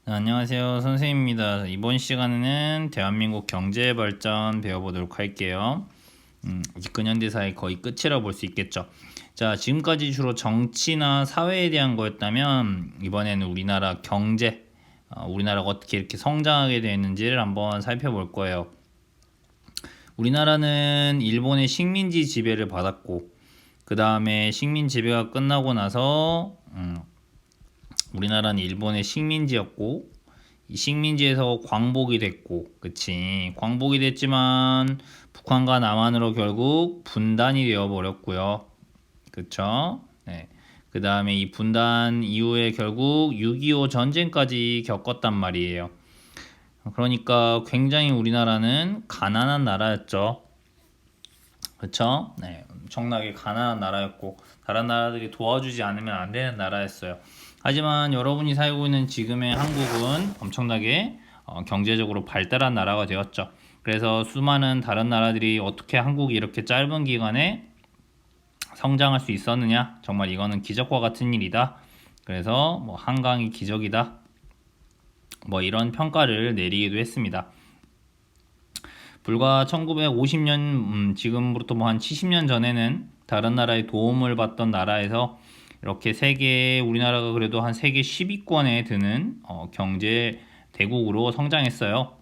네, 안녕하세요. 선생님입니다. 이번 시간에는 대한민국 경제 발전 배워보도록 할게요. 이제 근현대사의 거의 끝이라 볼 수 있겠죠. 자, 지금까지 주로 정치나 사회에 대한 거였다면 이번에는 우리나라 경제, 우리나라가 어떻게 이렇게 성장하게 되었는지를 한번 살펴볼 거예요. 우리나라는 일본의 식민지 지배를 받았고, 그 다음에 식민 지배가 끝나고 나서 우리나라는 일본의 식민지였고, 이 식민지에서 광복이 됐고, 그치? 광복이 됐지만 북한과 남한으로 결국 분단이 되어 버렸고요. 그쵸? 네. 그 다음에 이 분단 이후에 결국 6.25 전쟁까지 겪었단 말이에요. 그러니까 굉장히 우리나라는 가난한 나라였죠. 그쵸? 네. 엄청나게 가난한 나라였고, 다른 나라들이 도와주지 않으면 안 되는 나라였어요. 하지만 여러분이 살고 있는 지금의 한국은 엄청나게 경제적으로 발달한 나라가 되었죠. 그래서 수많은 다른 나라들이 어떻게 한국이 이렇게 짧은 기간에 성장할 수 있었느냐? 정말 이거는 기적과 같은 일이다. 그래서 뭐 한강이 기적이다. 뭐 이런 평가를 내리기도 했습니다. 불과 1950년, 지금부터 뭐 한 70년 전에는 다른 나라의 도움을 받던 나라에서 이렇게 우리나라가 그래도 한 세계 10위권에 드는 경제 대국으로 성장했어요.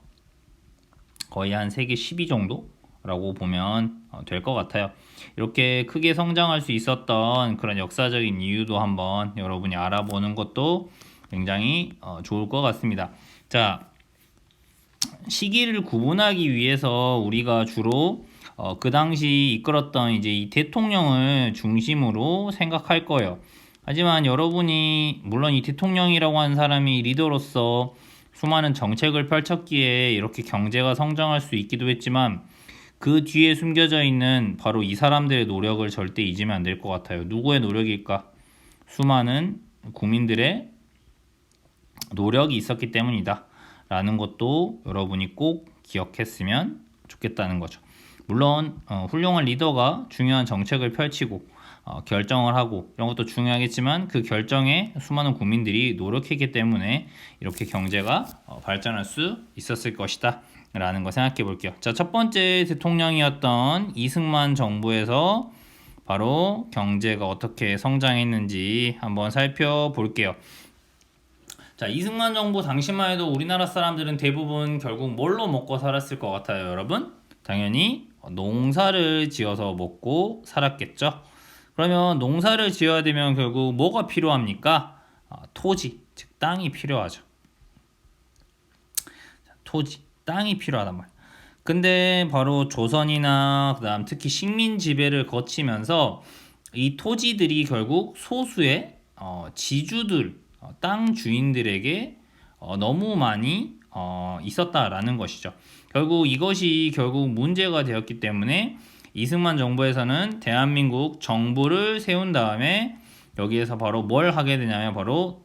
거의 한 세계 10위 정도라고 보면 될 것 같아요. 이렇게 크게 성장할 수 있었던 그런 역사적인 이유도 한번 여러분이 알아보는 것도 굉장히 좋을 것 같습니다. 자, 시기를 구분하기 위해서 우리가 주로 그 당시 이끌었던 이제 이 대통령을 중심으로 생각할 거예요. 하지만 여러분이 물론 이 대통령이라고 하는 사람이 리더로서 수많은 정책을 펼쳤기에 이렇게 경제가 성장할 수 있기도 했지만 그 뒤에 숨겨져 있는 바로 이 사람들의 노력을 절대 잊으면 안 될 것 같아요. 누구의 노력일까? 수많은 국민들의 노력이 있었기 때문이다. 라는 것도 여러분이 꼭 기억했으면 좋겠다는 거죠. 물론 훌륭한 리더가 중요한 정책을 펼치고 결정을 하고 이런 것도 중요하겠지만 그 결정에 수많은 국민들이 노력했기 때문에 이렇게 경제가 발전할 수 있었을 것이다 라는 거 생각해 볼게요. 자, 첫 번째 대통령이었던 이승만 정부에서 바로 경제가 어떻게 성장했는지 한번 살펴볼게요. 자, 이승만 정부 당시만 해도 우리나라 사람들은 대부분 결국 뭘로 먹고 살았을 것 같아요, 여러분? 당연히 농사를 지어서 먹고 살았겠죠. 그러면 농사를 지어야 되면 결국 뭐가 필요합니까? 토지, 즉 땅이 필요하죠. 토지, 땅이 필요하단 말이에요. 근데 바로 조선이나 그다음 특히 식민 지배를 거치면서 이 토지들이 결국 소수의 지주들, 땅 주인들에게 너무 많이 있었다라는 것이죠. 결국 문제가 되었기 때문에 이승만 정부에서는 대한민국 정부를 세운 다음에 여기에서 바로 뭘 하게 되냐면 바로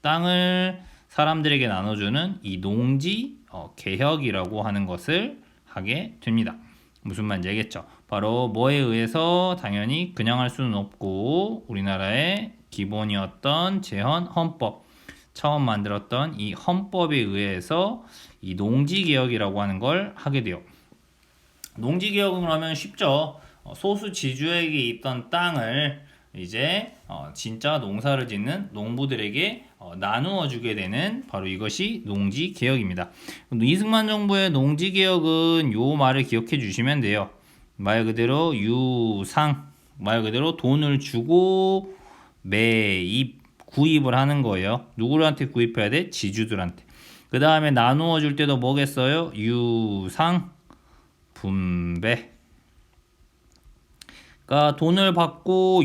땅을 사람들에게 나눠주는 이 농지 개혁이라고 하는 것을 하게 됩니다. 무슨 말인지 알겠죠? 바로 뭐에 의해서 당연히 그냥 할 수는 없고 우리나라의 기본이었던 제헌 헌법, 처음 만들었던 이 헌법에 의해서 이 농지개혁이라고 하는 걸 하게 돼요. 농지개혁은 그러면 쉽죠. 소수 지주에게 있던 땅을 이제 진짜 농사를 짓는 농부들에게 나누어 주게 되는 바로 이것이 농지개혁입니다. 이승만 정부의 농지개혁은 요 말을 기억해 주시면 돼요. 말 그대로 말 그대로 돈을 주고 구입을 하는 거예요. 누구한테 구입해야 돼? 지주들한테. 그 다음에 나누어 줄 때도 뭐겠어요? 분배. 그러니까 돈을 받고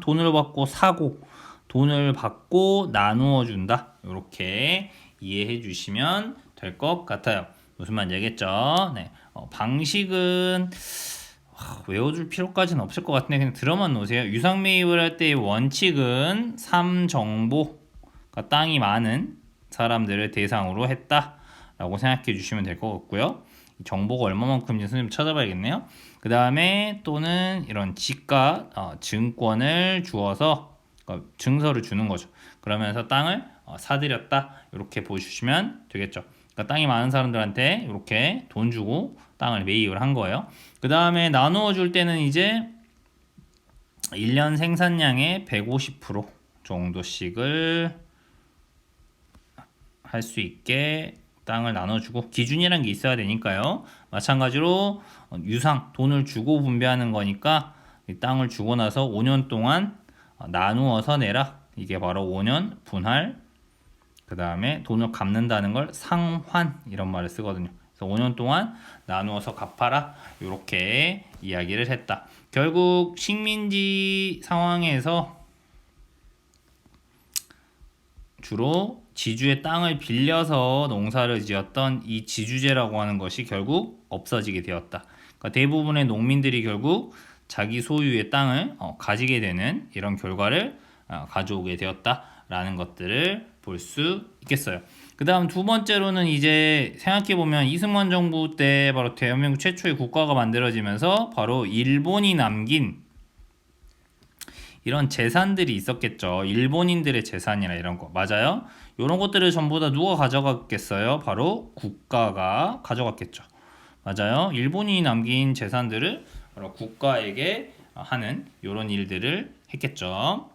돈을 받고 사고, 돈을 받고 나누어 준다. 이렇게 이해해 주시면 될 것 같아요. 무슨 말인지 알겠죠? 네. 방식은 외워줄 필요까지는 없을 것 같은데 그냥 들어만 놓으세요. 유상매입을 할 때의 원칙은 3정보, 그러니까 땅이 많은 사람들을 대상으로 했다라고 생각해 주시면 될 것 같고요. 정보가 얼마만큼인지 선생님 찾아봐야겠네요. 그 다음에 또는 이런 지가 증권을 주어서 그러니까 증서를 주는 거죠. 그러면서 땅을 사들였다 이렇게 보시면 되겠죠. 그러니까 땅이 많은 사람들한테 이렇게 돈 주고 땅을 매입을 한 거예요. 그 다음에 나누어 줄 때는 이제 1년 생산량의 150% 정도씩을 할 수 있게 땅을 나눠주고, 기준이란 게 있어야 되니까요. 마찬가지로 유상, 돈을 주고 분배하는 거니까 이 땅을 주고 나서 5년 동안 나누어서 내라. 이게 바로 5년 분할, 그 다음에 돈을 갚는다는 걸 상환 이런 말을 쓰거든요. 그래서 5년 동안 나누어서 갚아라 이렇게 이야기를 했다. 결국 식민지 상황에서 주로 지주의 땅을 빌려서 농사를 지었던 이 지주제라고 하는 것이 결국 없어지게 되었다. 그러니까 대부분의 농민들이 결국 자기 소유의 땅을 가지게 되는 이런 결과를 가져오게 되었다라는 것들을 볼 수 있겠어요. 그 다음 두 번째로는 이제 생각해보면 이승만 정부 때 바로 대한민국 최초의 국가가 만들어지면서 바로 일본이 남긴 이런 재산들이 있었겠죠. 일본인들의 재산이나 이런 거. 맞아요? 이런 것들을 전부 다 누가 가져갔겠어요? 바로 국가가 가져갔겠죠. 맞아요? 일본인이 남긴 재산들을 바로 국가에게 하는 이런 일들을 했겠죠.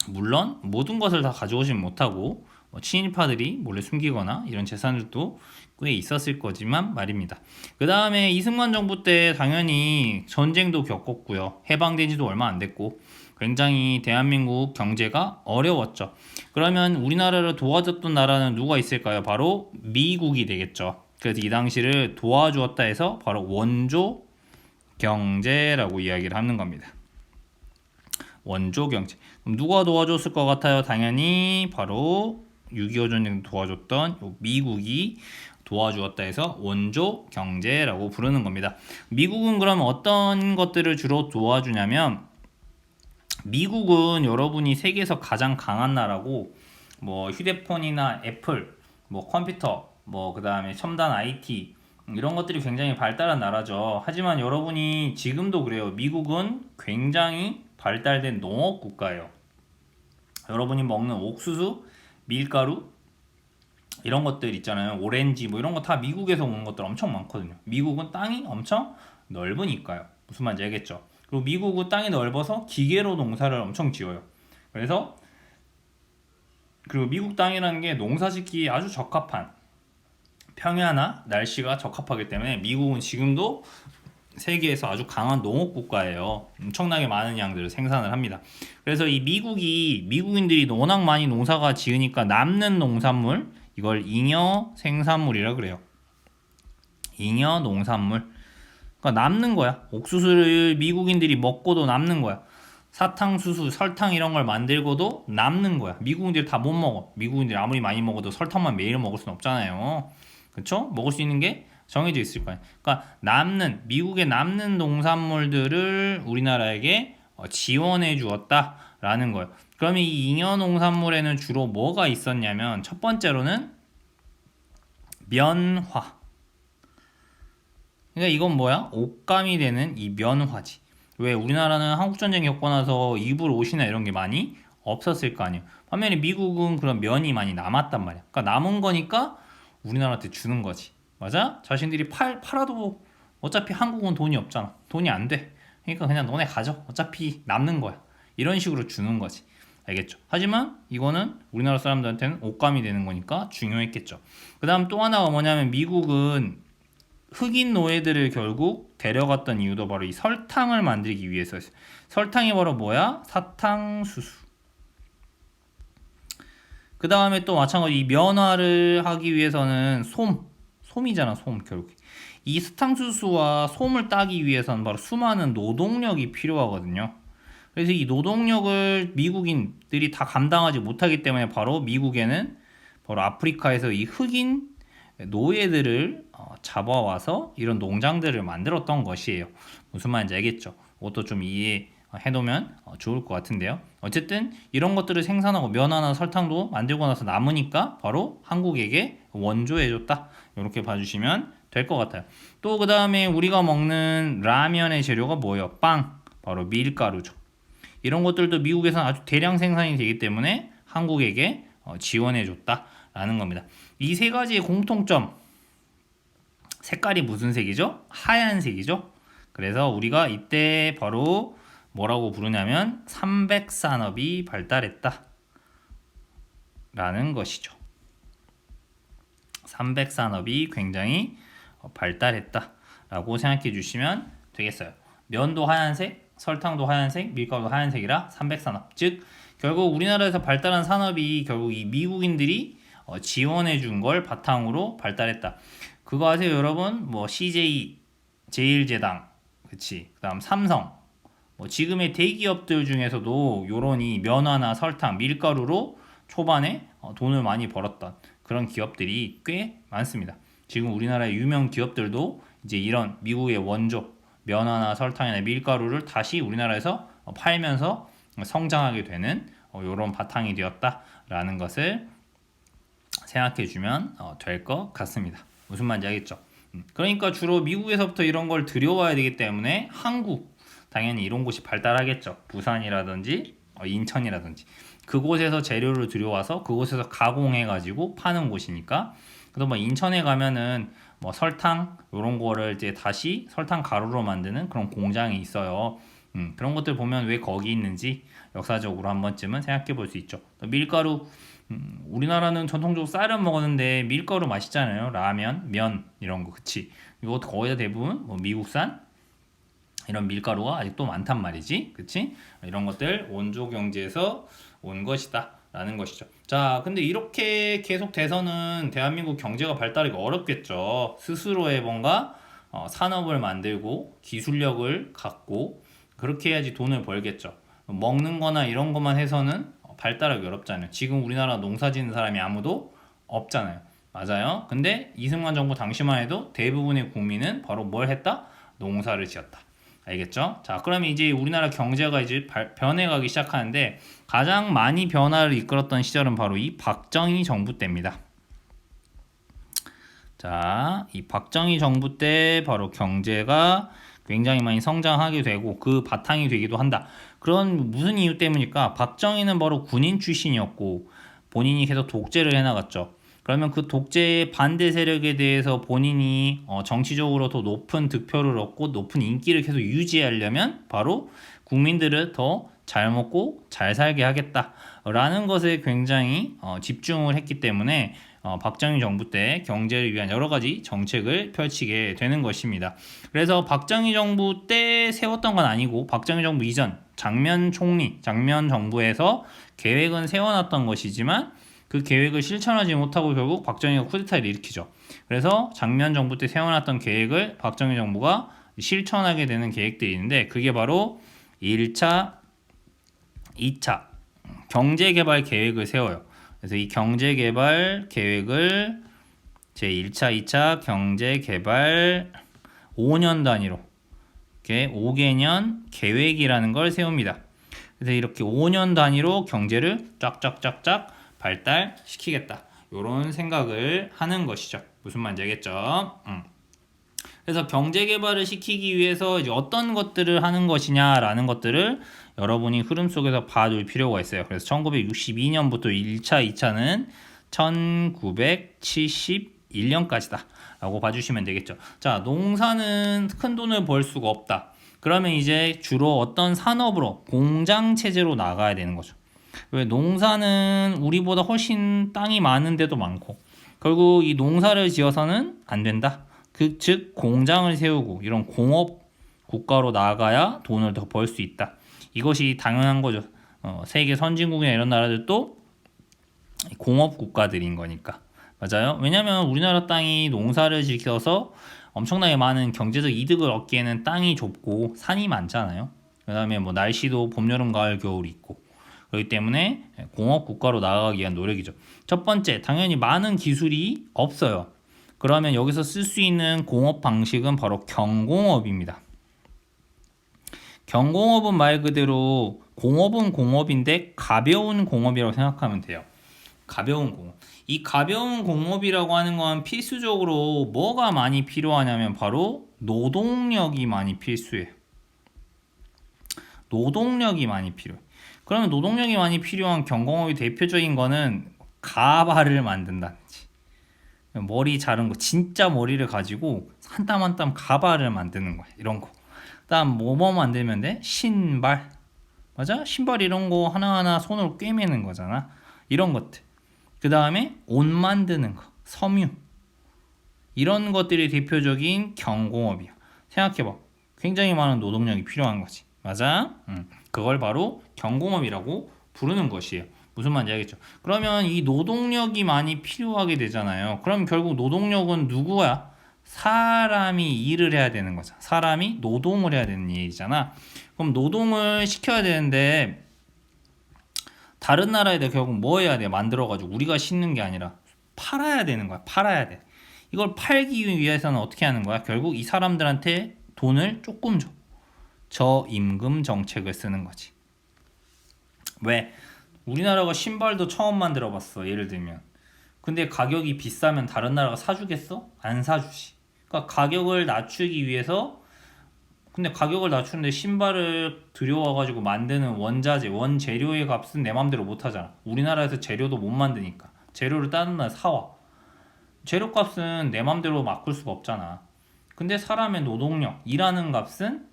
물론 모든 것을 다 가져오진 못하고 친일파들이 몰래 숨기거나 이런 재산들도 꽤 있었을 거지만 말입니다. 그 다음에 이승만 정부 때 당연히 전쟁도 겪었고요. 해방된 지도 얼마 안 됐고 굉장히 대한민국 경제가 어려웠죠. 그러면 우리나라를 도와줬던 나라는 누가 있을까요? 바로 미국이 되겠죠. 그래서 이 당시를 도와주었다 해서 바로 원조 경제라고 이야기를 하는 겁니다. 원조 경제. 그럼 누가 도와줬을 것 같아요? 당연히 바로 6.25 전쟁 도와줬던 미국이 도와주었다 해서 원조 경제라고 부르는 겁니다. 미국은 그럼 어떤 것들을 주로 도와주냐면, 미국은 여러분이 세계에서 가장 강한 나라고, 뭐 휴대폰이나 애플, 뭐 컴퓨터, 뭐 그 다음에 첨단 IT 이런 것들이 굉장히 발달한 나라죠. 하지만 여러분이 지금도 그래요. 미국은 굉장히 발달된 농업 국가예요. 여러분이 먹는 옥수수, 밀가루 이런 것들 있잖아요. 오렌지 뭐 이런 거 다 미국에서 오는 것들 엄청 많거든요. 미국은 땅이 엄청 넓으니까요. 무슨 말인지 알겠죠? 그리고 미국은 땅이 넓어서 기계로 농사를 엄청 지어요. 그래서 그리고 미국 땅이라는 게 농사 짓기에 아주 적합한, 평야나 날씨가 적합하기 때문에 미국은 지금도 세계에서 아주 강한 농업 국가예요. 엄청나게 많은 양들을 생산을 합니다. 그래서 이 미국인들이 워낙 많이 농사가 지으니까 남는 농산물, 이걸 잉여 생산물이라 그래요. 잉여 농산물. 그러니까 남는 거야. 옥수수를 미국인들이 먹고도 남는 거야. 사탕수수, 설탕 이런 걸 만들고도 남는 거야. 미국인들이 다 못 먹어. 미국인들이 아무리 많이 먹어도 설탕만 매일 먹을 수는 없잖아요. 그쵸? 먹을 수 있는 게 정해져 있을 거예요. 그러니까 미국의 남는 농산물들을 우리나라에게 지원해 주었다라는 거예요. 그러면 이 잉여 농산물에는 주로 뭐가 있었냐면, 첫 번째로는 면화. 그러니까 이건 뭐야? 옷감이 되는 이 면화지. 왜? 우리나라는 한국전쟁 겪고 나서 입을 옷이나 이런 게 많이 없었을 거 아니에요. 반면에 미국은 그런 면이 많이 남았단 말이야. 그러니까 남은 거니까 우리나라한테 주는 거지. 맞아? 자신들이 팔아도 어차피 한국은 돈이 없잖아. 돈이 안 돼. 그러니까 그냥 너네 가져. 어차피 남는 거야. 이런 식으로 주는 거지. 알겠죠? 하지만 이거는 우리나라 사람들한테는 옷감이 되는 거니까 중요했겠죠. 그 다음 또 하나가 뭐냐면, 미국은 흑인 노예들을 결국 데려갔던 이유도 바로 이 설탕을 만들기 위해서였어요. 설탕이 바로 뭐야? 사탕수수. 그 다음에 또 마찬가지 이 면화를 하기 위해서는 솜이잖아, 솜. 결국 이 사탕수수와 솜을 따기 위해서는 바로 수많은 노동력이 필요하거든요. 그래서 이 노동력을 미국인들이 다 감당하지 못하기 때문에 바로 미국에는 바로 아프리카에서 이 흑인 노예들을 잡아와서 이런 농장들을 만들었던 것이에요. 무슨 말인지 알겠죠? 그것도 좀 이해해 놓으면 좋을 것 같은데요. 어쨌든 이런 것들을 생산하고 면화나 설탕도 만들고 나서 남으니까 바로 한국에게 원조해줬다. 이렇게 봐주시면 될 것 같아요. 또 그 다음에 우리가 먹는 라면의 재료가 뭐예요? 빵. 바로 밀가루죠. 이런 것들도 미국에서는 아주 대량 생산이 되기 때문에 한국에게 지원해 줬다라는 겁니다. 이 세 가지의 공통점, 색깔이 무슨 색이죠? 하얀색이죠. 그래서 우리가 이때 바로 뭐라고 부르냐면 삼백산업이 발달했다 라는 것이죠. 삼백산업이 굉장히 발달했다 라고 생각해 주시면 되겠어요. 면도 하얀색, 설탕도 하얀색, 밀가루도 하얀색이라 삼백산업. 즉 결국 우리나라에서 발달한 산업이 결국 이 미국인들이 지원해 준 걸 바탕으로 발달했다. 그거 아세요 여러분? 뭐 CJ, 제일제당, 그치? 그다음 삼성, 뭐 지금의 대기업들 중에서도 요런 이 면화나 설탕, 밀가루로 초반에 돈을 많이 벌었던 그런 기업들이 꽤 많습니다. 지금 우리나라의 유명 기업들도 이제 이런 미국의 원조 면화나 설탕이나 밀가루를 다시 우리나라에서 팔면서 성장하게 되는 요런 바탕이 되었다라는 것을 생각해 주면 될 것 같습니다. 무슨 말인지 알겠죠? 그러니까 주로 미국에서부터 이런 걸 들여와야 되기 때문에 한국 당연히 이런 곳이 발달하겠죠. 부산이라든지 인천이라든지 그곳에서 재료를 들여와서 그곳에서 가공해 가지고 파는 곳이니까. 그래서 뭐 인천에 가면은 뭐 설탕 이런 거를 이제 다시 설탕 가루로 만드는 그런 공장이 있어요. 그런 것들 보면 왜 거기 있는지 역사적으로 한 번쯤은 생각해 볼 수 있죠. 밀가루, 우리나라는 전통적으로 쌀을 먹었는데 밀가루 맛있잖아요. 라면, 면 이런 거, 그치? 이거 거의 다 대부분 뭐 미국산 이런 밀가루가 아직도 많단 말이지, 그치? 이런 것들 원조 경제에서 온 것이다 라는 것이죠. 자, 근데 이렇게 계속 돼서는 대한민국 경제가 발달하기가 어렵겠죠. 스스로의 뭔가 산업을 만들고 기술력을 갖고 그렇게 해야지 돈을 벌겠죠. 먹는 거나 이런 것만 해서는 발달하기 어렵잖아요. 지금 우리나라 농사 짓는 사람이 아무도 없잖아요. 맞아요. 근데 이승만 정부 당시만 해도 대부분의 국민은 바로 뭘 했다? 농사를 지었다. 알겠죠? 자, 그러면 이제 우리나라 경제가 이제 변해가기 시작하는데 가장 많이 변화를 이끌었던 시절은 바로 이 박정희 정부 때입니다. 자, 이 박정희 정부 때 바로 경제가 굉장히 많이 성장하게 되고 그 바탕이 되기도 한다. 그런 무슨 이유 때문일까? 박정희는 바로 군인 출신이었고 본인이 계속 독재를 해나갔죠. 그러면 그 독재의 반대 세력에 대해서 본인이 정치적으로 더 높은 득표를 얻고 높은 인기를 계속 유지하려면 바로 국민들을 더 잘 먹고 잘 살게 하겠다라는 것에 굉장히 집중을 했기 때문에 박정희 정부 때 경제를 위한 여러 가지 정책을 펼치게 되는 것입니다. 그래서 박정희 정부 때 세웠던 건 아니고 박정희 정부 이전 장면 총리, 장면 정부에서 계획은 세워놨던 것이지만 그 계획을 실천하지 못하고 결국 박정희가 쿠데타를 일으키죠. 그래서 장면 정부 때 세워놨던 계획을 박정희 정부가 실천하게 되는 계획들이 있는데 그게 바로 1차, 2차 경제개발 계획을 세워요. 그래서 이 경제개발 계획을 제1차, 2차 경제개발 5년 단위로 이렇게 5개년 계획이라는 걸 세웁니다. 그래서 이렇게 5년 단위로 경제를 쫙쫙쫙쫙 발달시키겠다. 이런 생각을 하는 것이죠. 무슨 말인지 알겠죠? 그래서 경제개발을 시키기 위해서 이제 어떤 것들을 하는 것이냐라는 것들을 여러분이 흐름 속에서 봐둘 필요가 있어요. 그래서 1962년부터 1차, 2차는 1971년까지다 라고 봐주시면 되겠죠. 자, 농사는 큰 돈을 벌 수가 없다. 그러면 이제 주로 어떤 산업으로 공장 체제로 나가야 되는 거죠. 왜 농사는 우리보다 훨씬 땅이 많은데도 많고 결국 이 농사를 지어서는 안 된다. 즉 공장을 세우고 이런 공업 국가로 나가야 돈을 더 벌 수 있다. 이것이 당연한 거죠. 세계 선진국이나 이런 나라들도 공업 국가들인 거니까. 맞아요. 왜냐하면 우리나라 땅이 농사를 지어서 엄청나게 많은 경제적 이득을 얻기에는 땅이 좁고 산이 많잖아요. 그다음에 뭐 날씨도 봄, 여름, 가을, 겨울이 있고 그렇기 때문에 공업 국가로 나가기 위한 노력이죠. 첫 번째, 당연히 많은 기술이 없어요. 그러면 여기서 쓸 수 있는 공업 방식은 바로 경공업입니다. 경공업은 말 그대로 공업은 공업인데 가벼운 공업이라고 생각하면 돼요. 가벼운 공업. 이 가벼운 공업이라고 하는 건 필수적으로 뭐가 많이 필요하냐면 바로 노동력이 많이 필수해요. 노동력이 많이 필요해. 그러면 노동력이 많이 필요한 경공업의 대표적인 거는 가발을 만든다든지, 머리 자른 거, 진짜 머리를 가지고 한 땀 한 땀 가발을 만드는 거야. 이런 거. 그다음 뭐 만들면 돼? 신발. 맞아? 신발 이런 거 하나하나 손으로 꿰매는 거잖아. 이런 것들. 그 다음에 옷 만드는 거, 섬유. 이런 것들이 대표적인 경공업이야. 생각해봐. 굉장히 많은 노동력이 필요한 거지. 맞아? 그걸 바로 경공업이라고 부르는 것이에요. 무슨 말인지 알겠죠? 그러면 이 노동력이 많이 필요하게 되잖아요. 그럼 결국 노동력은 누구야? 사람이 일을 해야 되는 거잖아. 사람이 노동을 해야 되는 얘기잖아. 그럼 노동을 시켜야 되는데 다른 나라에다 결국 뭐 해야 돼? 만들어가지고 우리가 싣는 게 아니라 팔아야 되는 거야. 팔아야 돼. 이걸 팔기 위해서는 어떻게 하는 거야? 결국 이 사람들한테 돈을 조금 줘. 저임금 정책을 쓰는 거지. 왜? 우리나라가 신발도 처음 만들어 봤어. 예를 들면. 근데 가격이 비싸면 다른 나라가 사주겠어? 안 사주지. 그러니까 가격을 낮추기 위해서, 근데 가격을 낮추는데 신발을 들여와가지고 만드는 원자재, 원재료의 값은 내 맘대로 못 하잖아. 우리나라에서 재료도 못 만드니까. 재료를 다른 나라 사와. 재료 값은 내 맘대로 바꿀 수가 없잖아. 근데 사람의 노동력, 일하는 값은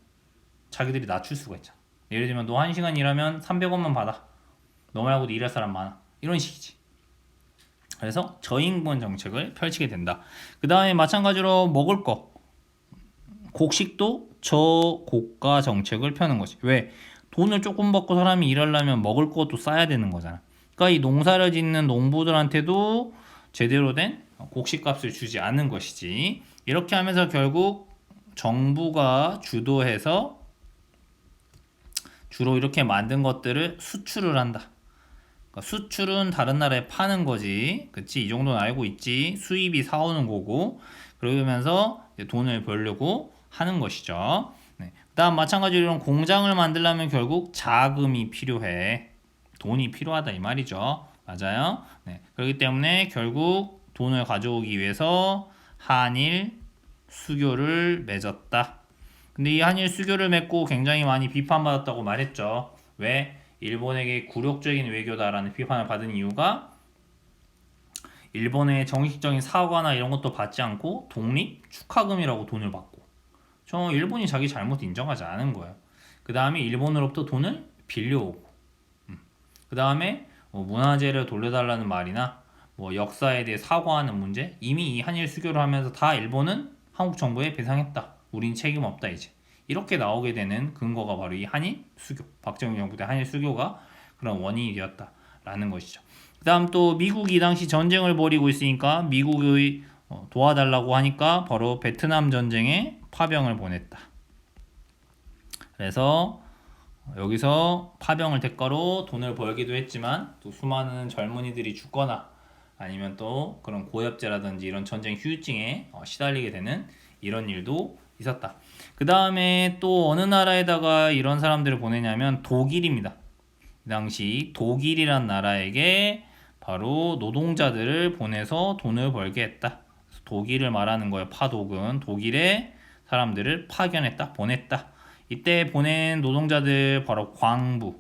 자기들이 낮출 수가 있잖아. 예를 들면 너 1시간 일하면 300원만 받아. 너 말고도 일할 사람 많아. 이런 식이지. 그래서 저임금 정책을 펼치게 된다. 그 다음에 마찬가지로 먹을 거. 곡식도 저고가 정책을 펴는 거지. 왜? 돈을 조금 받고 사람이 일하려면 먹을 것도 싸야 되는 거잖아. 그러니까 이 농사를 짓는 농부들한테도 제대로 된 곡식값을 주지 않는 것이지. 이렇게 하면서 결국 정부가 주도해서 주로 이렇게 만든 것들을 수출을 한다. 그러니까 수출은 다른 나라에 파는 거지. 그치? 이 정도는 알고 있지. 수입이 사오는 거고. 그러면서 돈을 벌려고 하는 것이죠. 네. 그다음 마찬가지로 이런 공장을 만들려면 결국 자금이 필요해. 돈이 필요하다 이 말이죠. 맞아요. 네. 그렇기 때문에 결국 돈을 가져오기 위해서 한일 수교를 맺었다. 근데 이 한일 수교를 맺고 굉장히 많이 비판받았다고 말했죠. 왜? 일본에게 굴욕적인 외교다라는 비판을 받은 이유가 일본의 정식적인 사과나 이런 것도 받지 않고 독립 축하금이라고 돈을 받고, 저 일본이 자기 잘못 인정하지 않은 거예요. 그 다음에 일본으로부터 돈을 빌려오고, 그 다음에 뭐 문화재를 돌려달라는 말이나 뭐 역사에 대해 사과하는 문제, 이미 이 한일 수교를 하면서 다 일본은 한국 정부에 배상했다. 우린 책임 없다 이제. 이렇게 나오게 되는 근거가 바로 이 한일 수교, 박정희 정부 때 한일 수교가 그런 원인이 되었다라는 것이죠. 그 다음 또 미국이 이 당시 전쟁을 벌이고 있으니까 미국의 도와달라고 하니까 바로 베트남 전쟁에 파병을 보냈다. 그래서 여기서 파병을 대가로 돈을 벌기도 했지만 또 수많은 젊은이들이 죽거나 아니면 또 그런 고엽제라든지 이런 전쟁 후유증에 시달리게 되는 이런 일도 있었다. 그 다음에 또 어느 나라에다가 이런 사람들을 보내냐면 독일입니다. 그 당시 독일이란 나라에게 바로 노동자들을 보내서 돈을 벌게 했다. 독일을 말하는 거예요. 파독은 독일에 사람들을 파견했다, 보냈다. 이때 보낸 노동자들 바로 광부.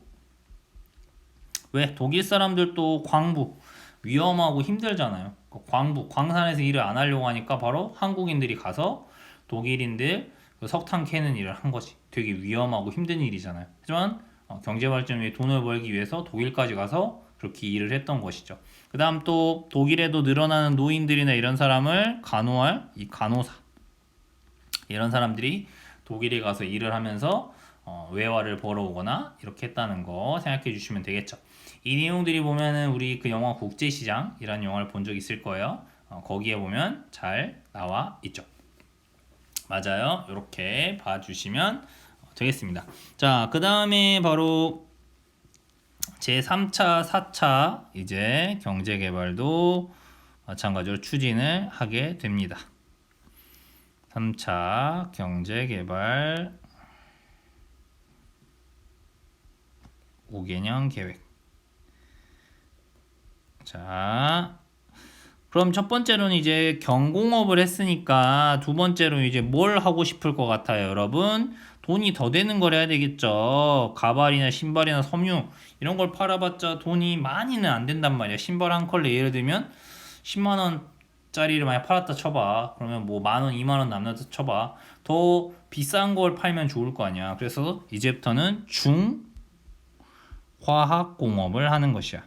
왜? 독일 사람들도 광부 위험하고 힘들잖아요. 광부, 광산에서 일을 안 하려고 하니까 바로 한국인들이 가서 독일인들 석탄 캐는 일을 한 거지. 되게 위험하고 힘든 일이잖아요. 하지만 경제 발전을 위해 돈을 벌기 위해서 독일까지 가서 그렇게 일을 했던 것이죠. 그 다음 또 독일에도 늘어나는 노인들이나 이런 사람을 간호할 이 간호사, 이런 사람들이 독일에 가서 일을 하면서 외화를 벌어오거나 이렇게 했다는 거 생각해 주시면 되겠죠. 이 내용들이 보면은 우리 그 영화 국제시장이라는 영화를 본 적 있을 거예요. 거기에 보면 잘 나와 있죠. 맞아요. 이렇게 봐주시면 되겠습니다. 자, 그 다음에 바로 제3차, 4차 이제 경제개발도 마찬가지로 추진을 하게 됩니다. 3차 경제개발 5개년 계획. 자, 그럼 첫 번째로는 이제 경공업을 했으니까 두 번째로 이제 뭘 하고 싶을 것 같아요, 여러분? 돈이 더 되는 걸 해야 되겠죠. 가발이나 신발이나 섬유 이런 걸 팔아봤자 돈이 많이는 안 된단 말이야. 신발 한 컬레 예를 들면 10만 원짜리를 만약 팔았다 쳐봐. 그러면 뭐 만 원, 2만 원 남는다 쳐봐. 더 비싼 걸 팔면 좋을 거 아니야. 그래서 이제부터는 중화학공업을 하는 것이야.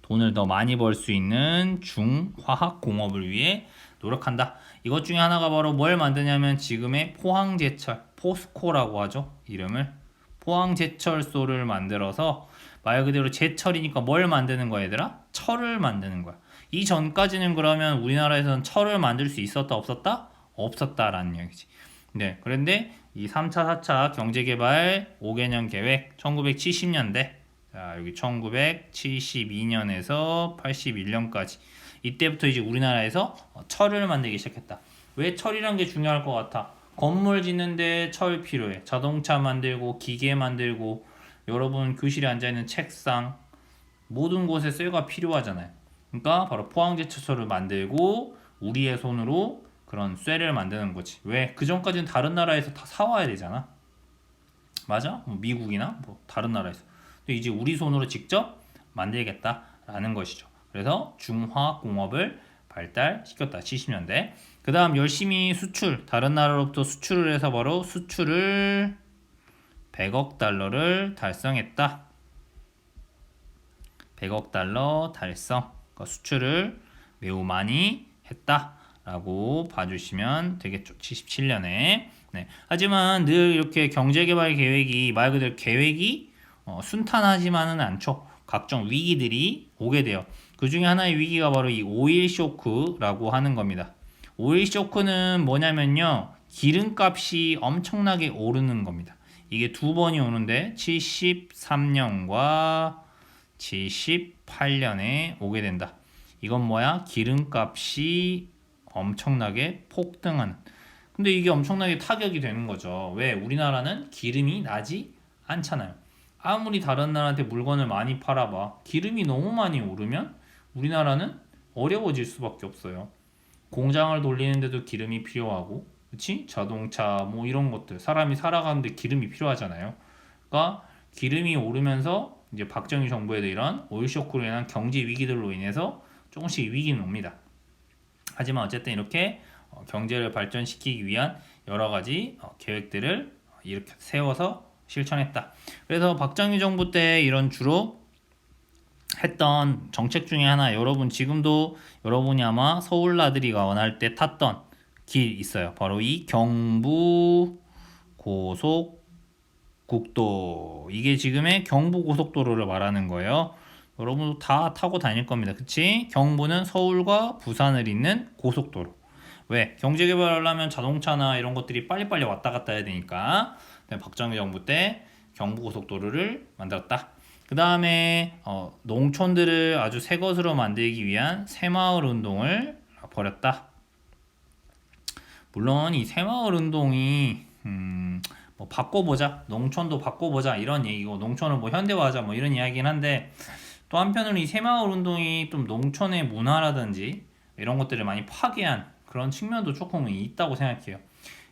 돈을 더 많이 벌 수 있는 중화학공업을 위해 노력한다. 이것 중에 하나가 바로 뭘 만드냐면 지금의 포항제철, 포스코라고 하죠. 이름을. 포항제철소를 만들어서 말 그대로 제철이니까 뭘 만드는 거야 얘들아? 철을 만드는 거야. 이 전까지는 그러면 우리나라에서는 철을 만들 수 있었다 없었다? 없었다라는 얘기지. 네, 그런데 이 3차, 4차 경제개발 5개년 계획 1970년대 자, 여기 1972년에서 81년까지 이때부터 이제 우리나라에서 철을 만들기 시작했다. 왜 철이란 게 중요할 것 같아? 건물 짓는데 철 필요해. 자동차 만들고 기계 만들고 여러분 교실에 앉아있는 책상 모든 곳에 쇠가 필요하잖아요. 그러니까 바로 포항제철소를 만들고 우리의 손으로 그런 쇠를 만드는 거지. 왜? 그 전까지는 다른 나라에서 다 사와야 되잖아. 맞아? 뭐 미국이나 뭐 다른 나라에서. 근데 이제 우리 손으로 직접 만들겠다라는 것이죠. 그래서 중화공업을 발달시켰다. 70년대. 그 다음 열심히 수출, 다른 나라로부터 수출을 해서 바로 수출을 100억 달러를 달성했다. 100억 달러 달성. 그러니까 수출을 매우 많이 했다라고 봐주시면 되겠죠. 77년에. 네. 하지만 늘 이렇게 경제개발 계획이 말 그대로 계획이 순탄하지만은 않죠. 각종 위기들이 오게 돼요. 그 중에 하나의 위기가 바로 이 오일 쇼크라고 하는 겁니다. 오일 쇼크는 뭐냐면요. 기름값이 엄청나게 오르는 겁니다. 이게 두 번이 오는데 73년과 78년에 오게 된다. 이건 뭐야? 기름값이 엄청나게 폭등하는. 근데 이게 엄청나게 타격이 되는 거죠. 왜? 우리나라는 기름이 나지 않잖아요. 아무리 다른 나라한테 물건을 많이 팔아봐. 기름이 너무 많이 오르면 우리나라는 어려워질 수밖에 없어요. 공장을 돌리는데도 기름이 필요하고, 그치? 자동차, 뭐 이런 것들. 사람이 살아가는데 기름이 필요하잖아요. 그러니까 기름이 오르면서 이제 박정희 정부에도 이런 오일쇼크로 인한 경제 위기들로 인해서 조금씩 위기는 옵니다. 하지만 어쨌든 이렇게 경제를 발전시키기 위한 여러 가지 계획들을 이렇게 세워서 실천했다. 그래서 박정희 정부 때 이런 주로 했던 정책 중에 하나 여러분 지금도 여러분이 아마 서울 나들이가 원할 때 탔던 길 있어요. 바로 이 경부 고속국도. 이게 지금의 경부 고속도로를 말하는 거예요. 여러분도 다 타고 다닐 겁니다. 그치? 경부는 서울과 부산을 잇는 고속도로. 왜? 경제개발을 하려면 자동차나 이런 것들이 빨리빨리 왔다 갔다 해야 되니까 박정희 정부 때 경부고속도로를 만들었다. 그 다음에 농촌들을 아주 새 것으로 만들기 위한 새마을 운동을 벌였다. 물론 이 새마을 운동이 뭐 바꿔보자, 농촌도 바꿔보자 이런 얘기고 농촌을 뭐 현대화하자 뭐 이런 이야기긴 한데 또 한편으로는 이 새마을 운동이 좀 농촌의 문화라든지 이런 것들을 많이 파괴한 그런 측면도 조금은 있다고 생각해요.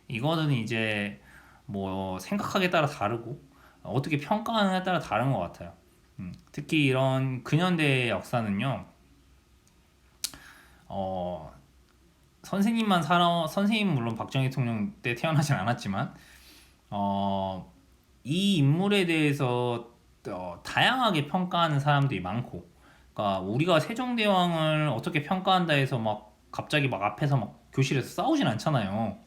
이거는 이제 뭐 생각하기에 따라 다르고 어떻게 평가하느냐에 따라 다른 것 같아요. 특히 이런 근현대의 역사는요. 선생님은 물론 박정희 대통령 때 태어나진 않았지만 이 인물에 대해서 다양하게 평가하는 사람들이 많고, 그러니까 우리가 세종대왕을 어떻게 평가한다 해서 막 갑자기 막 앞에서 막 교실에서 싸우진 않잖아요.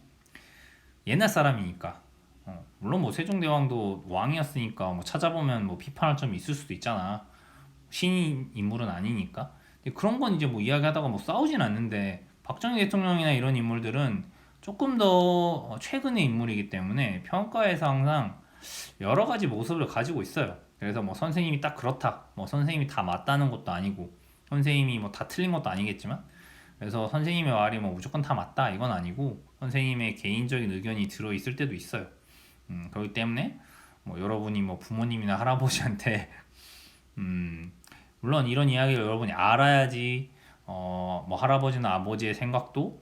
옛날 사람이니까. 물론 뭐 세종대왕도 왕이었으니까 뭐 찾아보면 뭐 비판할 점이 있을 수도 있잖아. 신인 인물은 아니니까. 근데 그런 건 이제 뭐 이야기하다가 뭐 싸우진 않는데 박정희 대통령이나 이런 인물들은 조금 더 최근의 인물이기 때문에 평가에서 항상 여러 가지 모습을 가지고 있어요. 그래서 뭐 선생님이 딱 그렇다, 뭐 선생님이 다 맞다는 것도 아니고, 선생님이 뭐 다 틀린 것도 아니겠지만, 그래서 선생님의 말이 뭐 무조건 다 맞다 이건 아니고 선생님의 개인적인 의견이 들어 있을 때도 있어요. 그렇기 때문에 뭐 여러분이 뭐 부모님이나 할아버지한테 물론 이런 이야기를 여러분이 알아야지 뭐 할아버지나 아버지의 생각도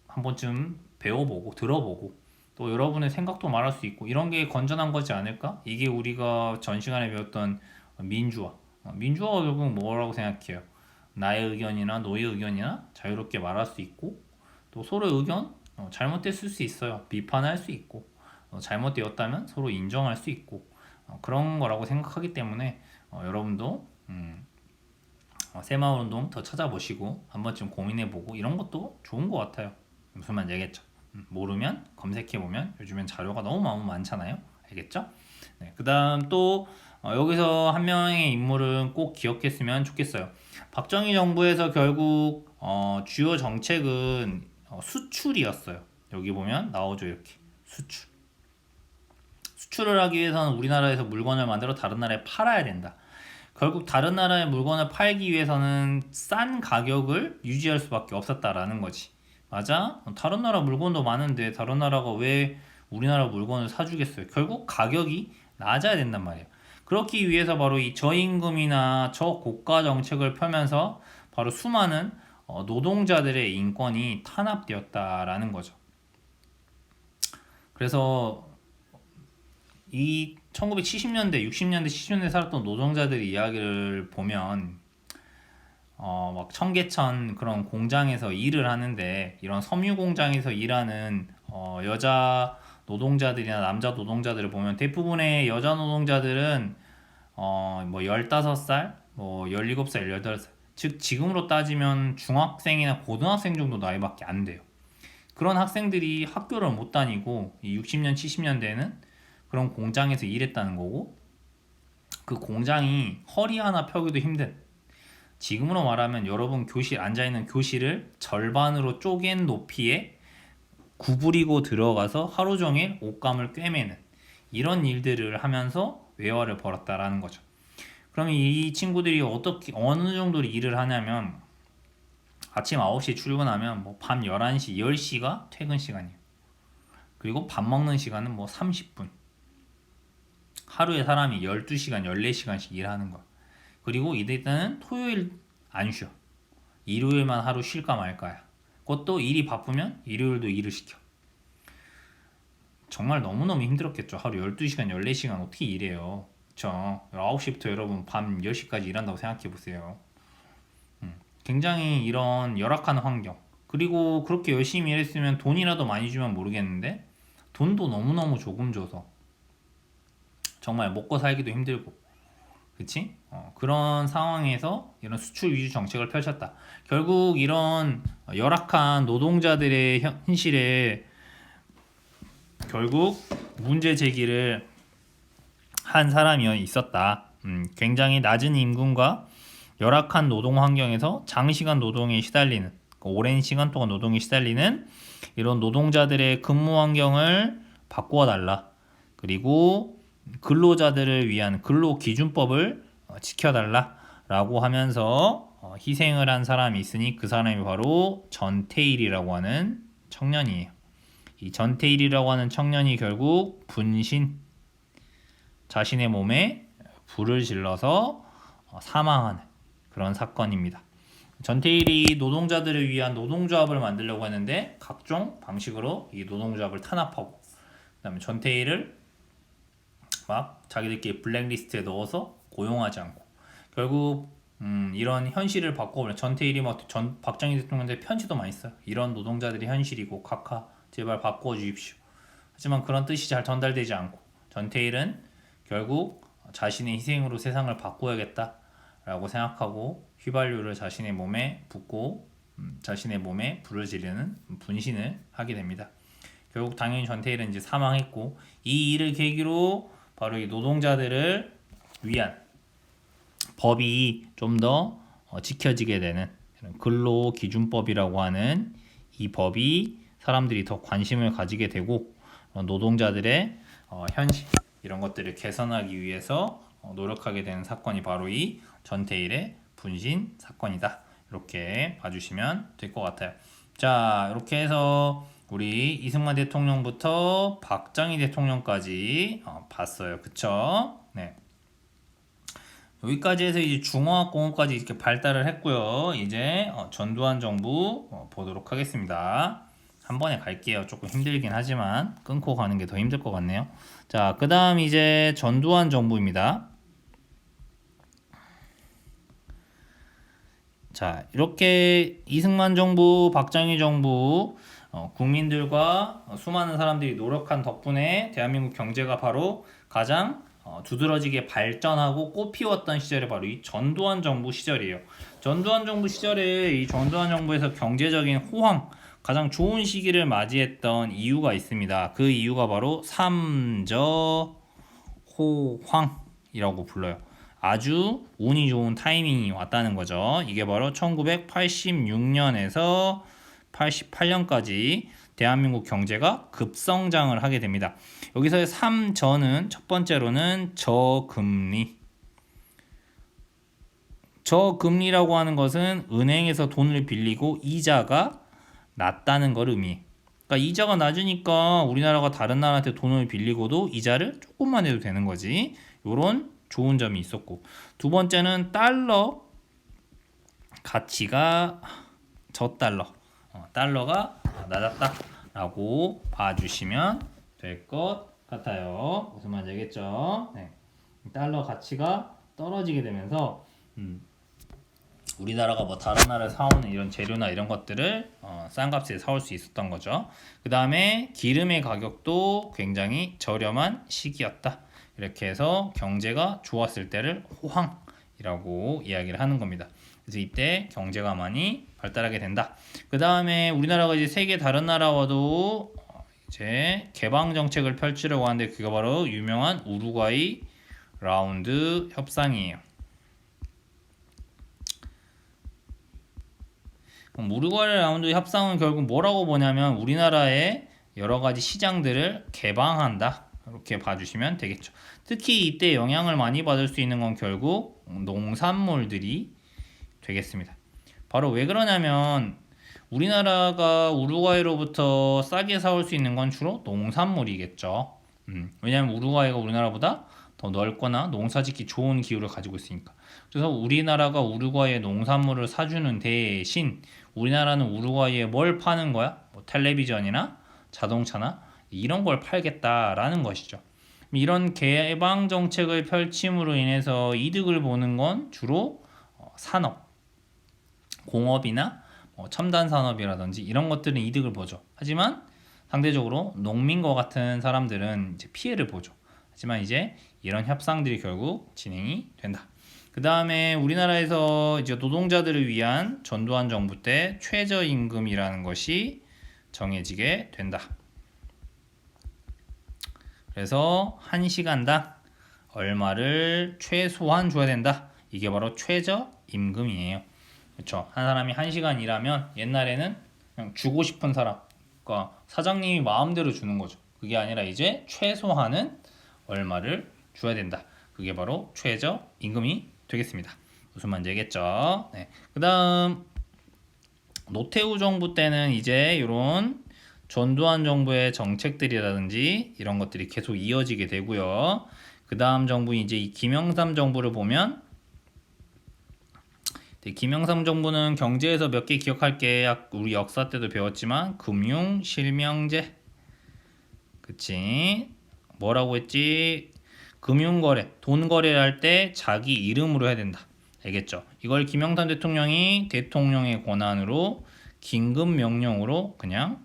한 번쯤 배워보고 들어보고 또 여러분의 생각도 말할 수 있고 이런 게 건전한 거지 않을까? 이게 우리가 전 시간에 배웠던 민주화. 민주화가 결국 뭐라고 생각해요? 나의 의견이나 너의 의견이나 자유롭게 말할 수 있고 또 서로의 의견 잘못됐을 수 있어요. 비판할 수 있고 잘못되었다면 서로 인정할 수 있고 그런 거라고 생각하기 때문에 여러분도 새마을 운동 더 찾아보시고 한 번쯤 고민해보고 이런 것도 좋은 것 같아요. 무슨 말인지 알겠죠? 모르면 검색해보면 요즘엔 자료가 너무 많잖아요. 알겠죠? 네, 그 다음 또 여기서 한 명의 인물은 꼭 기억했으면 좋겠어요. 박정희 정부에서 결국 주요 정책은 수출이었어요. 여기 보면 나오죠. 이렇게 수출. 수출을 하기 위해서는 우리나라에서 물건을 만들어 다른 나라에 팔아야 된다. 결국 다른 나라의 물건을 팔기 위해서는 싼 가격을 유지할 수밖에 없었다라는 거지. 맞아? 다른 나라 물건도 많은데 다른 나라가 왜 우리나라 물건을 사주겠어요? 결국 가격이 낮아야 된단 말이에요. 그렇기 위해서 바로 이 저임금이나 저고가 정책을 펴면서 바로 수많은 노동자들의 인권이 탄압되었다라는 거죠. 그래서 이 1970년대, 60년대, 70년대 살았던 노동자들의 이야기를 보면 막 청계천 그런 공장에서 일을 하는데 이런 섬유 공장에서 일하는 여자 노동자들이나 남자 노동자들을 보면 대부분의 여자 노동자들은 뭐 15살, 뭐 17살, 18살 즉 지금으로 따지면 중학생이나 고등학생 정도 나이밖에 안 돼요. 그런 학생들이 학교를 못 다니고 이 60년, 70년대에는 그런 공장에서 일했다는 거고 그 공장이 허리 하나 펴기도 힘든 지금으로 말하면 여러분 교실 앉아있는 교실을 절반으로 쪼갠 높이에 구부리고 들어가서 하루 종일 옷감을 꿰매는 이런 일들을 하면서 외화를 벌었다라는 거죠. 그러면 이 친구들이 어떻게 어느 정도로 일을 하냐면 아침 9시에 출근하면 뭐 밤 11시, 10시가 퇴근 시간이에요. 그리고 밥 먹는 시간은 뭐 30분. 하루에 사람이 12시간, 14시간씩 일하는 거야. 그리고 이때는 토요일 안 쉬어. 일요일만 하루 쉴까 말까야. 그것도 일이 바쁘면 일요일도 일을 시켜. 정말 너무너무 힘들었겠죠. 하루 12시간, 14시간 어떻게 일해요. 그쵸? 9시부터 여러분 밤 10시까지 일한다고 생각해 보세요. 굉장히 이런 열악한 환경. 그리고 그렇게 열심히 일했으면 돈이라도 많이 주면 모르겠는데 돈도 너무너무 조금 줘서 정말 먹고 살기도 힘들고 그치? 그런 상황에서 이런 수출 위주 정책을 펼쳤다. 결국 이런 열악한 노동자들의 현실에 결국 문제 제기를 한 사람이 있었다. 굉장히 낮은 임금과 열악한 노동 환경에서 장시간 노동에 시달리는 오랜 시간 동안 노동에 시달리는 이런 노동자들의 근무 환경을 바꾸어 달라. 그리고 근로자들을 위한 근로기준법을 지켜달라라고 하면서 희생을 한 사람이 있으니 그 사람이 바로 전태일이라고 하는 청년이에요. 이 전태일이라고 하는 청년이 결국 분신, 자신의 몸에 불을 질러서 사망하는 그런 사건입니다. 전태일이 노동자들을 위한 노동조합을 만들려고 했는데 각종 방식으로 이 노동조합을 탄압하고 그다음에 전태일을 막 자기들끼리 블랙리스트에 넣어서 고용하지 않고 결국 이런 현실을 바꿔버려. 전태일이 막 박정희 대통령한테 편지도 많이 써요. 이런 노동자들이 현실이고 각하 제발 바꿔 주십시오. 하지만 그런 뜻이 잘 전달되지 않고 전태일은 결국 자신의 희생으로 세상을 바꿔야겠다라고 생각하고 휘발유를 자신의 몸에 붓고 자신의 몸에 불을 지르는 분신을 하게 됩니다. 결국 당연히 전태일은 이제 사망했고 이 일을 계기로 바로 이 노동자들을 위한 법이 좀 더 지켜지게 되는 근로기준법이라고 하는 이 법이 사람들이 더 관심을 가지게 되고 노동자들의 현실 이런 것들을 개선하기 위해서 노력하게 되는 사건이 바로 이 전태일의 분신 사건이다. 이렇게 봐주시면 될 것 같아요. 자, 이렇게 해서 우리 이승만 대통령부터 박정희 대통령까지 봤어요. 그쵸? 네. 여기까지 해서 이제 중화공업까지 이렇게 발달을 했고요. 이제 전두환 정부 보도록 하겠습니다. 한 번에 갈게요. 조금 힘들긴 하지만 끊고 가는 게 더 힘들 것 같네요. 자, 그 다음 이제 전두환 정부입니다. 자, 이렇게 이승만 정부, 박정희 정부, 국민들과 수많은 사람들이 노력한 덕분에 대한민국 경제가 바로 가장 두드러지게 발전하고 꽃피웠던 시절이 바로 이 전두환 정부 시절이에요. 전두환 정부 시절에 이 전두환 정부에서 경제적인 호황, 가장 좋은 시기를 맞이했던 이유가 있습니다. 그 이유가 바로 삼저호황이라고 불러요. 아주 운이 좋은 타이밍이 왔다는 거죠. 이게 바로 1986년에서 88년까지 대한민국 경제가 급성장을 하게 됩니다. 여기서의 3저는 첫 번째로는 저금리. 저금리라고 하는 것은 은행에서 돈을 빌리고 이자가 낮다는 걸 의미해. 그러니까 이자가 낮으니까 우리나라가 다른 나라한테 돈을 빌리고도 이자를 조금만 내도 되는 거지. 요런 좋은 점이 있었고, 두 번째는 달러 가치가 저달러 달러가 낮았다라고 봐주시면 될 것 같아요. 무슨 말인지 알겠죠? 네. 달러 가치가 떨어지게 되면서 우리나라가 뭐 다른 나라에 사오는 이런 재료나 이런 것들을 싼 값에 사올 수 있었던 거죠. 그 다음에 기름의 가격도 굉장히 저렴한 시기였다. 이렇게 해서 경제가 좋았을 때를 호황이라고 이야기를 하는 겁니다. 그래서 이때 경제가 많이 발달하게 된다. 그 다음에 우리나라가 이제 세계 다른 나라와도 이제 개방 정책을 펼치려고 하는데 그게 바로 유명한 우루과이 라운드 협상이에요. 그럼 우루과이 라운드 협상은 결국 뭐라고 보냐면 우리나라의 여러 가지 시장들을 개방한다. 이렇게 봐주시면 되겠죠. 특히 이때 영향을 많이 받을 수 있는 건 결국 농산물들이 되겠습니다. 바로 왜 그러냐면 우리나라가 우루과이로부터 싸게 사올 수 있는 건 주로 농산물이겠죠. 왜냐하면 우루과이가 우리나라보다 더 넓거나 농사짓기 좋은 기후를 가지고 있으니까. 그래서 우리나라가 우루과이에 농산물을 사주는 대신 우리나라는 우루과이에 뭘 파는 거야? 뭐 텔레비전이나 자동차나 이런 걸 팔겠다라는 것이죠. 이런 개방 정책을 펼침으로 인해서 이득을 보는 건 주로 산업, 공업이나 첨단 산업이라든지 이런 것들은 이득을 보죠. 하지만 상대적으로 농민과 같은 사람들은 이제 피해를 보죠. 하지만 이제 이런 협상들이 결국 진행이 된다. 그 다음에 우리나라에서 이제 노동자들을 위한 전두환 정부 때 최저임금이라는 것이 정해지게 된다. 그래서 1시간당 얼마를 최소한 줘야 된다. 이게 바로 최저임금이에요. 그렇죠. 한 사람이 1시간 일하면 옛날에는 그냥 주고 싶은 사람, 그러니까 사장님이 마음대로 주는 거죠. 그게 아니라 이제 최소한은 얼마를 줘야 된다. 그게 바로 최저임금이 되겠습니다. 무슨 말인지 알겠죠? 네. 그 다음 노태우 정부 때는 이제 이런 전두환 정부의 정책들이라든지 이런 것들이 계속 이어지게 되고요. 그 다음 정부인 이제 이 김영삼 정부를 보면 김영삼 정부는 경제에서 몇 개 기억할 게 우리 역사 때도 배웠지만 금융 실명제, 그치? 뭐라고 했지? 금융거래, 돈 거래를 할 때 자기 이름으로 해야 된다. 알겠죠? 이걸 김영삼 대통령이 대통령의 권한으로 긴급 명령으로 그냥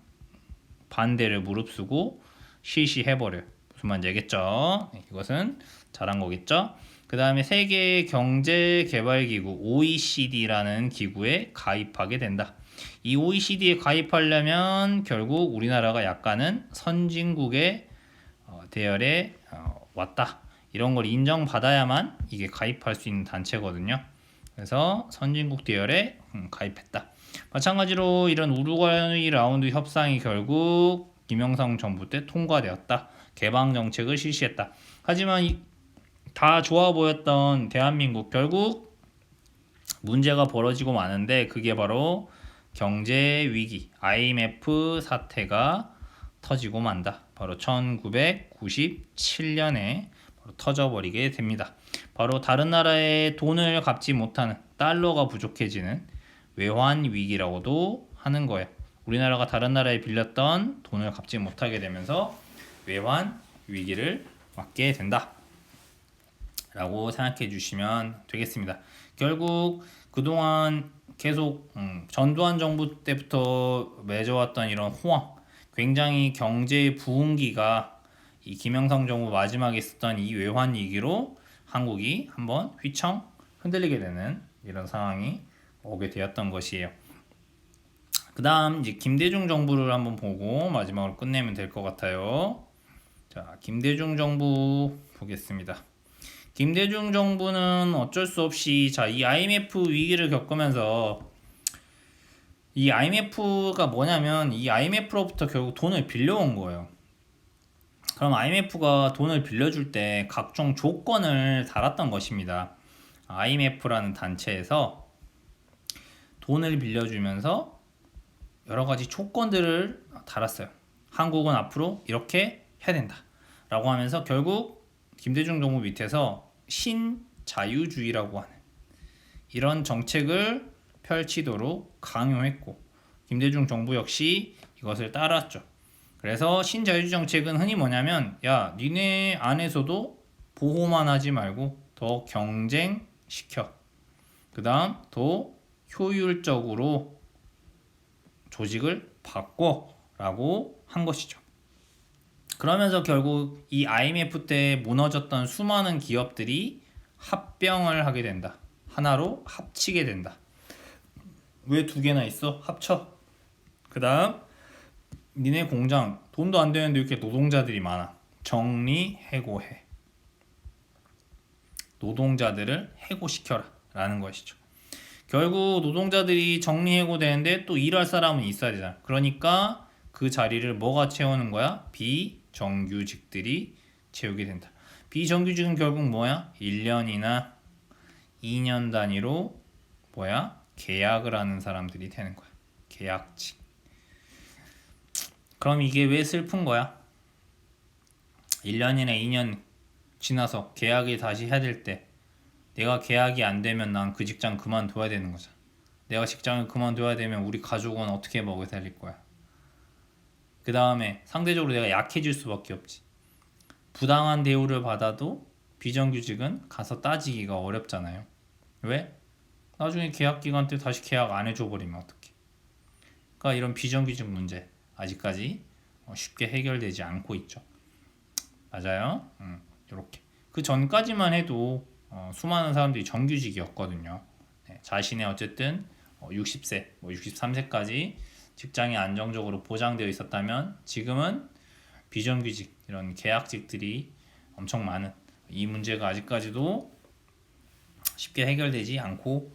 반대를 무릅쓰고 실시해버려요. 무슨 말인지 알겠죠? 이것은 잘한 거겠죠? 그 다음에 세계 경제개발기구 OECD라는 기구에 가입하게 된다. 이 OECD에 가입하려면 결국 우리나라가 약간은 선진국의 대열에 왔다. 이런 걸 인정받아야만 이게 가입할 수 있는 단체거든요. 그래서 선진국 대열에 가입했다. 마찬가지로 이런 우루과이 라운드 협상이 결국 김영삼 정부 때 통과되었다. 개방 정책을 실시했다. 하지만 다 좋아 보였던 대한민국 결국 문제가 벌어지고 마는데 그게 바로 경제 위기, IMF 사태가 터지고 만다. 바로 1997년에 터져버리게 됩니다. 바로 다른 나라에 돈을 갚지 못하는 달러가 부족해지는 외환 위기라고도 하는 거예요. 우리나라가 다른 나라에 빌렸던 돈을 갚지 못하게 되면서 외환 위기를 맞게 된다 라고 생각해 주시면 되겠습니다. 결국 그동안 계속 전두환 정부 때부터 맺어왔던 이런 호황, 굉장히 경제 부흥기가 이 김영삼 정부 마지막에 있었던 이 외환 위기로 한국이 한번 휘청 흔들리게 되는 이런 상황이 오게 되었던 것이에요. 그 다음 이제 김대중 정부를 한번 보고 마지막으로 끝내면 될 것 같아요. 자, 김대중 정부 보겠습니다. 김대중 정부는 어쩔 수 없이 이 IMF 위기를 겪으면서 이 IMF가 뭐냐면 이 IMF로부터 결국 돈을 빌려온 거예요. 그럼 IMF가 돈을 빌려줄 때 각종 조건을 달았던 것입니다. IMF라는 단체에서 돈을 빌려주면서 여러 가지 조건들을 달았어요. 한국은 앞으로 이렇게 해야 된다 라고 하면서 결국 김대중 정부 밑에서 신자유주의라고 하는 이런 정책을 펼치도록 강요했고 김대중 정부 역시 이것을 따랐죠. 그래서 신자유주의 정책은 흔히 뭐냐면 야 니네 안에서도 보호만 하지 말고 더 경쟁시켜. 그 다음 더 효율적으로 조직을 바꿔 라고 한 것이죠. 그러면서 결국 이 IMF 때 무너졌던 수많은 기업들이 합병을 하게 된다. 하나로 합치게 된다. 왜 두 개나 있어? 합쳐. 그 다음 니네 공장 돈도 안 되는데 이렇게 노동자들이 많아. 정리해고해. 노동자들을 해고시켜라 라는 것이죠. 결국 노동자들이 정리해고되는데 또 일할 사람은 있어야 되잖아. 그러니까 그 자리를 뭐가 채우는 거야? 비정규직들이 채우게 된다. 비정규직은 결국 뭐야? 1년이나 2년 단위로 뭐야? 계약을 하는 사람들이 되는 거야. 계약직. 그럼 이게 왜 슬픈 거야? 1년이나 2년 지나서 계약이 다시 해야 될 때 내가 계약이 안 되면 난 그 직장 그만둬야 되는 거잖아. 내가 직장을 그만둬야 되면 우리 가족은 어떻게 먹여 살릴 거야? 그 다음에 상대적으로 내가 약해질 수밖에 없지. 부당한 대우를 받아도 비정규직은 가서 따지기가 어렵잖아요. 왜? 나중에 계약 기간 때 다시 계약 안 해줘 버리면 어떡해. 그러니까 이런 비정규직 문제 아직까지 쉽게 해결되지 않고 있죠. 맞아요. 이렇게 그 전까지만 해도 수많은 사람들이 정규직이었거든요. 네, 자신의 어쨌든 60세, 63세까지 직장이 안정적으로 보장되어 있었다면 지금은 비정규직 이런 계약직들이 엄청 많은 이 문제가 아직까지도 쉽게 해결되지 않고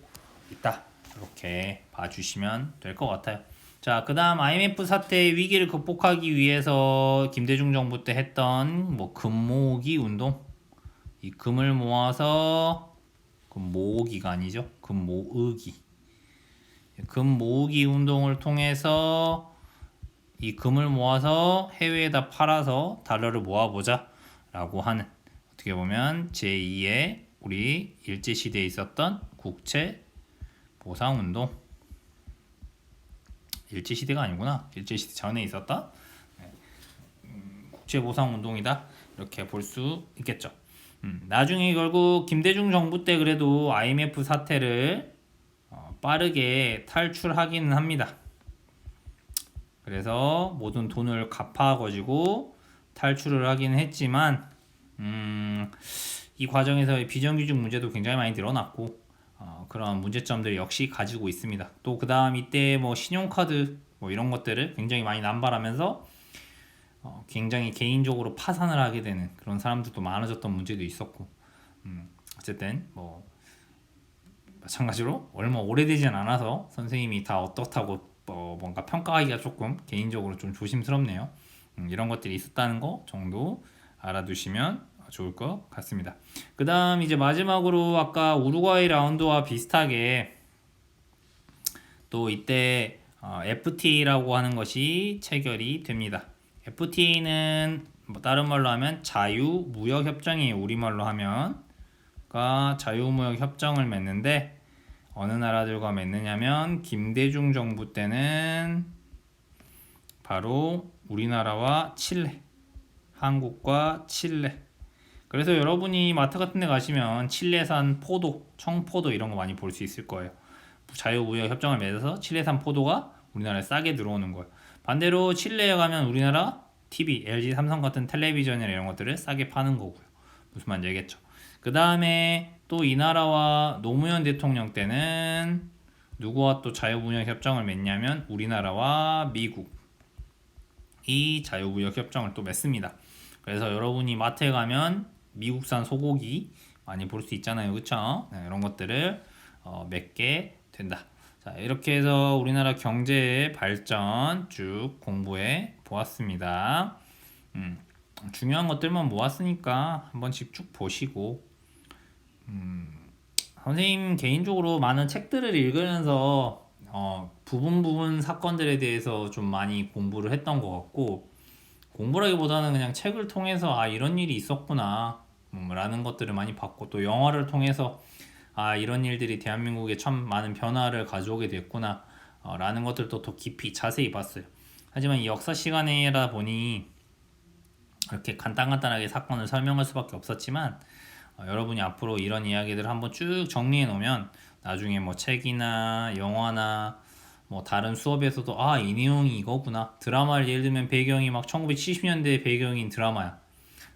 있다. 이렇게 봐주시면 될 것 같아요. 자, 그 다음 IMF 사태의 위기를 극복하기 위해서 김대중 정부 때 했던 금 모으기 운동, 이 금을 모아서 금 모으기가 아니죠. 금 모으기. 금 모으기 운동을 통해서 이 금을 모아서 해외에다 팔아서 달러를 모아보자 라고 하는 어떻게 보면 제2의 우리 일제시대에 있었던 국채 보상운동. 일제시대가 아니구나. 일제시대 전에 있었던 국채 보상운동이다. 이렇게 볼 수 있겠죠. 나중에 결국 김대중 정부 때 그래도 IMF 사태를 빠르게 탈출하기는 합니다. 그래서 모든 돈을 갚아가지고 탈출을 하기는 했지만 이 과정에서 비정규직 문제도 굉장히 많이 늘어났고 그런 문제점들 역시 가지고 있습니다. 또 그 다음 이때 신용카드 이런 것들을 굉장히 많이 남발하면서 굉장히 개인적으로 파산을 하게 되는 그런 사람들도 많아졌던 문제도 있었고 어쨌든 마찬가지로 얼마 오래되진 않아서 선생님이 다 어떻다고 뭔가 평가하기가 조금 개인적으로 좀 조심스럽네요. 이런 것들이 있었다는 거 정도 알아두시면 좋을 것 같습니다. 그 다음 이제 마지막으로 아까 우루과이 라운드와 비슷하게 또 이때 FTA라고 하는 것이 체결이 됩니다. FTA는 다른 말로 하면 자유무역협정이에요. 우리말로 하면 자유무역협정을 맺는데 어느 나라들과 맺느냐면 김대중 정부 때는 바로 우리나라와 칠레, 한국과 칠레. 그래서 여러분이 마트 같은 데 가시면 칠레산 포도, 청포도 이런 거 많이 볼 수 있을 거예요. 자유무역 협정을 맺어서 칠레산 포도가 우리나라에 싸게 들어오는 거예요. 반대로 칠레에 가면 우리나라 TV, LG, 삼성 같은 텔레비전이나 이런 것들을 싸게 파는 거고요. 무슨 말인지 알겠죠? 그 다음에 또 이 나라와 노무현 대통령 때는 누구와 또 자유무역 협정을 맺냐면 우리나라와 미국이 자유무역 협정을 또 맺습니다. 그래서 여러분이 마트에 가면 미국산 소고기 많이 볼 수 있잖아요, 그쵸? 네, 이런 것들을 맺게 된다. 자, 이렇게 해서 우리나라 경제의 발전 쭉 공부해 보았습니다. 중요한 것들만 모았으니까 한 번씩 쭉 보시고, 선생님 개인적으로 많은 책들을 읽으면서 부분 사건들에 대해서 좀 많이 공부를 했던 것 같고, 공부라기보다는 그냥 책을 통해서 아 이런 일이 있었구나 라는 것들을 많이 봤고, 또 영화를 통해서 아 이런 일들이 대한민국에 참 많은 변화를 가져오게 됐구나 라는 것들도 더 깊이 자세히 봤어요. 하지만 이 역사 시간이라 보니 이렇게 간단하게 사건을 설명할 수밖에 없었지만, 여러분이 앞으로 이런 이야기들을 한번 쭉 정리해 놓으면 나중에 뭐 책이나 영화나 뭐 다른 수업에서도 아 이 내용이 이거구나, 드라마를 예를 들면 배경이 막 1970년대 배경인 드라마야,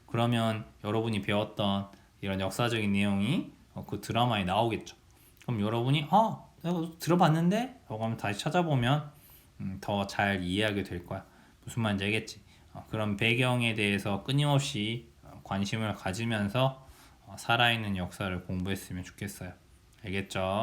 그러면 여러분이 배웠던 이런 역사적인 내용이 그 드라마에 나오겠죠. 그럼 여러분이 내가 들어봤는데? 라고 하면 다시 찾아보면 더 잘 이해하게 될 거야. 무슨 말인지 알겠지? 그런 배경에 대해서 끊임없이 관심을 가지면서 살아있는 역사를 공부했으면 좋겠어요. 알겠죠?